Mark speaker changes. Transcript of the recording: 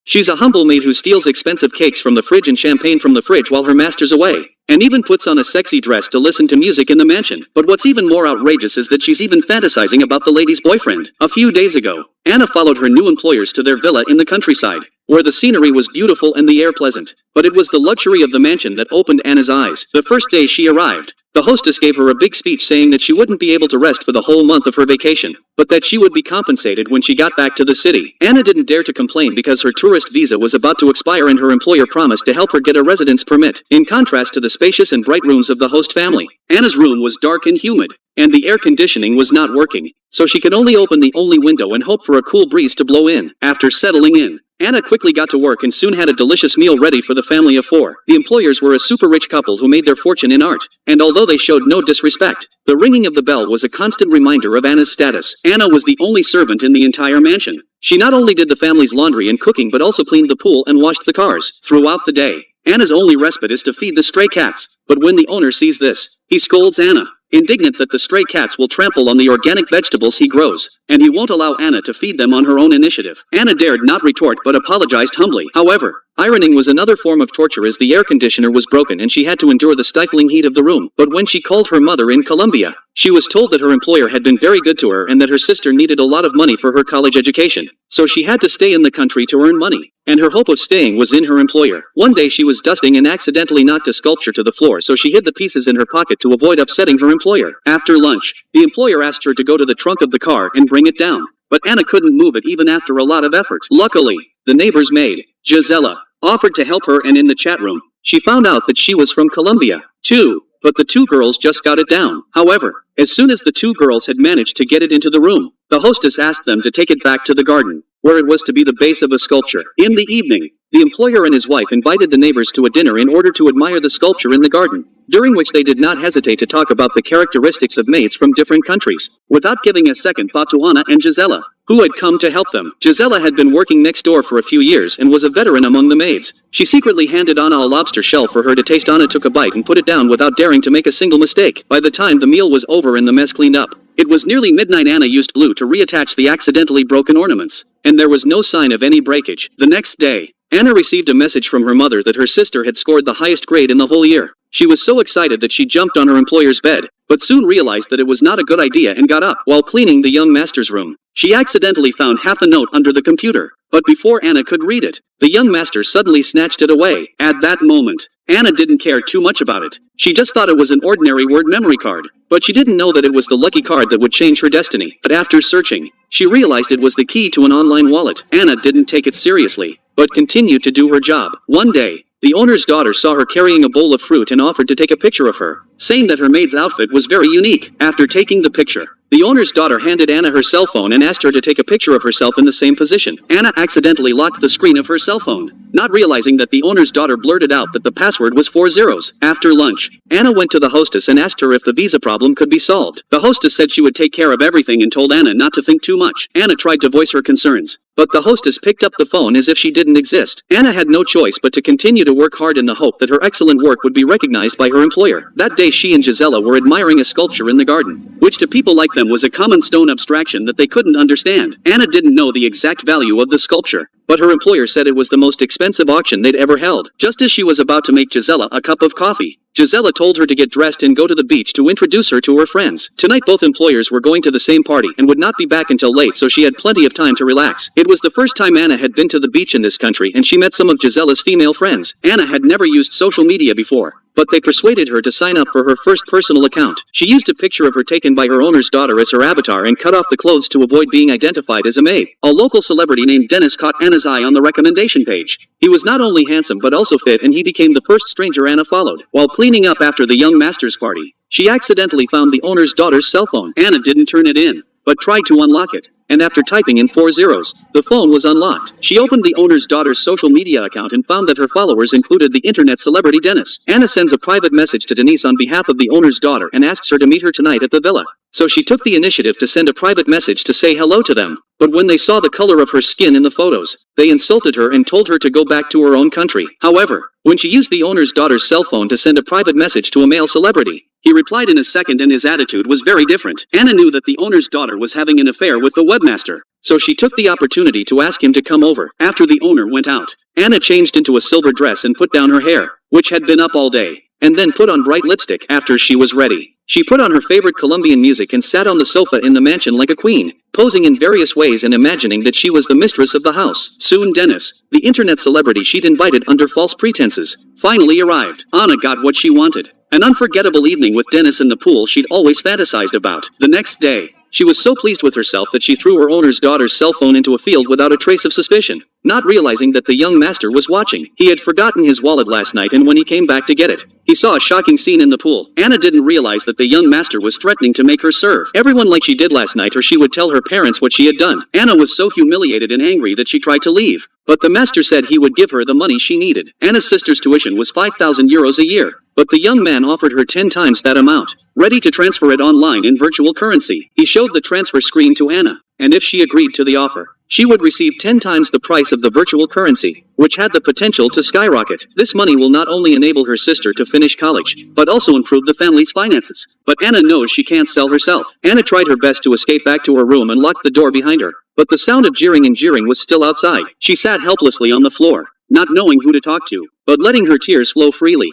Speaker 1: She's a humble maid who steals expensive cakes from the fridge and champagne from the fridge while her master's away, and even puts on a sexy dress to listen to music in the mansion. But what's even more outrageous is that she's even fantasizing about the lady's boyfriend. A few days ago, Anna followed her new employers to their villa in the countryside, where the scenery was beautiful and the air pleasant. But it was the luxury of the mansion that opened Anna's eyes. The first day she arrived, the hostess gave her a big speech saying that she wouldn't be able to rest for the whole month of her vacation, but that she would be compensated when she got back to the city. Anna didn't dare to complain because her tourist visa was about to expire and her employer promised to help her get a residence permit. In contrast to the spacious and bright rooms of the host family, Anna's room was dark and humid, and the air conditioning was not working, so she could only open the only window and hope for a cool breeze to blow in. After settling in, Anna quickly got to work and soon had a delicious meal ready for the family of four. The employers were a super rich couple who made their fortune in art, and although they showed no disrespect, the ringing of the bell was a constant reminder of Anna's status. Anna was the only servant in the entire mansion. She not only did the family's laundry and cooking but also cleaned the pool and washed the cars. Throughout the day, Anna's only respite is to feed the stray cats, but when the owner sees this, he scolds Anna, indignant that the stray cats will trample on the organic vegetables he grows, and he won't allow Anna to feed them on her own initiative. Anna dared not retort but apologized humbly. However, ironing was another form of torture as the air conditioner was broken and she had to endure the stifling heat of the room. But when she called her mother in Colombia, she was told that her employer had been very good to her and that her sister needed a lot of money for her college education, so she had to stay in the country to earn money, and her hope of staying was in her employer. One day she was dusting and accidentally knocked a sculpture to the floor, so she hid the pieces in her pocket to avoid upsetting her employer. After lunch, the employer asked her to go to the trunk of the car and bring it down, but Anna couldn't move it even after a lot of effort. Luckily, the neighbor's maid, Gisela, offered to help her, and in the chat room, she found out that she was from Colombia, too. But the two girls just got it down. However, as soon as the two girls had managed to get it into the room, the hostess asked them to take it back to the garden, where it was to be the base of a sculpture. In the evening, the employer and his wife invited the neighbors to a dinner in order to admire the sculpture in the garden, during which they did not hesitate to talk about the characteristics of maids from different countries, without giving a second thought to Anna and Gisela, who had come to help them. Gisela had been working next door for a few years and was a veteran among the maids. She secretly handed Anna a lobster shell for her to taste. Anna took a bite and put it down without daring to make a single mistake. By the time the meal was over and the mess cleaned up, it was nearly midnight. Anna used glue to reattach the accidentally broken ornaments, and there was no sign of any breakage. The next day, Anna received a message from her mother that her sister had scored the highest grade in the whole year. She was so excited that she jumped on her employer's bed, but soon realized that it was not a good idea and got up. While cleaning the young master's room, she accidentally found half a note under the computer. But before Anna could read it, the young master suddenly snatched it away. At that moment, Anna didn't care too much about it. She just thought it was an ordinary word memory card, but she didn't know that it was the lucky card that would change her destiny. But after searching, she realized it was the key to an online wallet. Anna didn't take it seriously, but continued to do her job. One day, the owner's daughter saw her carrying a bowl of fruit and offered to take a picture of her, saying that her maid's outfit was very unique. After taking the picture, the owner's daughter handed Anna her cell phone and asked her to take a picture of herself in the same position. Anna accidentally locked the screen of her cell phone, not realizing that the owner's daughter blurted out that the password was 4 zeros. After lunch, Anna went to the hostess and asked her if the visa problem could be solved. The hostess said she would take care of everything and told Anna not to think too much. Anna tried to voice her concerns, but the hostess picked up the phone as if she didn't exist. Anna had no choice but to continue to work hard in the hope that her excellent work would be recognized by her employer. That day she and Gisela were admiring a sculpture in the garden, which to people like them was a common stone abstraction that they couldn't understand. Anna didn't know the exact value of the sculpture, but her employer said it was the most expensive auction they'd ever held. Just as she was about to make Gisela a cup of coffee, Gisela told her to get dressed and go to the beach to introduce her to her friends. Tonight both employers were going to the same party and would not be back until late, so she had plenty of time to relax. It was the first time Anna had been to the beach in this country, and she met some of Gisela's female friends. Anna had never used social media before, but they persuaded her to sign up for her first personal account. She used a picture of her taken by her owner's daughter as her avatar and cut off the clothes to avoid being identified as a maid. A local celebrity named Dennis caught Anna's eye on the recommendation page. He was not only handsome but also fit, and he became the first stranger Anna followed. While cleaning up after the young master's party, she accidentally found the owner's daughter's cell phone. Anna didn't turn it in, but tried to unlock it, and after typing in 4 zeros, the phone was unlocked. She opened the owner's daughter's social media account and found that her followers included the internet celebrity Dennis. Anna sends a private message to Denise on behalf of the owner's daughter and asks her to meet her tonight at the villa. So she took the initiative to send a private message to say hello to them. But when they saw the color of her skin in the photos, they insulted her and told her to go back to her own country. However, when she used the owner's daughter's cell phone to send a private message to a male celebrity, he replied in a second and his attitude was very different. Anna knew that the owner's daughter was having an affair with the webmaster, so she took the opportunity to ask him to come over. After the owner went out, Anna changed into a silver dress and put down her hair, which had been up all day, and then put on bright lipstick. After she was ready, she put on her favorite Colombian music and sat on the sofa in the mansion like a queen, posing in various ways and imagining that she was the mistress of the house. Soon Dennis, the internet celebrity she'd invited under false pretenses, finally arrived. Anna got what she wanted. An unforgettable evening with Dennis in the pool she'd always fantasized about. The next day, she was so pleased with herself that she threw her owner's daughter's cell phone into a field without a trace of suspicion, not realizing that the young master was watching. He had forgotten his wallet last night, and when he came back to get it, he saw a shocking scene in the pool. Anna didn't realize that the young master was threatening to make her serve everyone like she did last night, or she would tell her parents what she had done. Anna was so humiliated and angry that she tried to leave, but the master said he would give her the money she needed. Anna's sister's tuition was 5,000 euros a year, but the young man offered her 10 times that amount, ready to transfer it online in virtual currency. He showed the transfer screen to Anna, and if she agreed to the offer, she would receive 10 times the price of the virtual currency, which had the potential to skyrocket. This money will not only enable her sister to finish college, but also improve the family's finances. But Anna knows she can't sell herself. Anna tried her best to escape back to her room and locked the door behind her, but the sound of jeering and jeering was still outside. She sat helplessly on the floor, not knowing who to talk to, but letting her tears flow freely.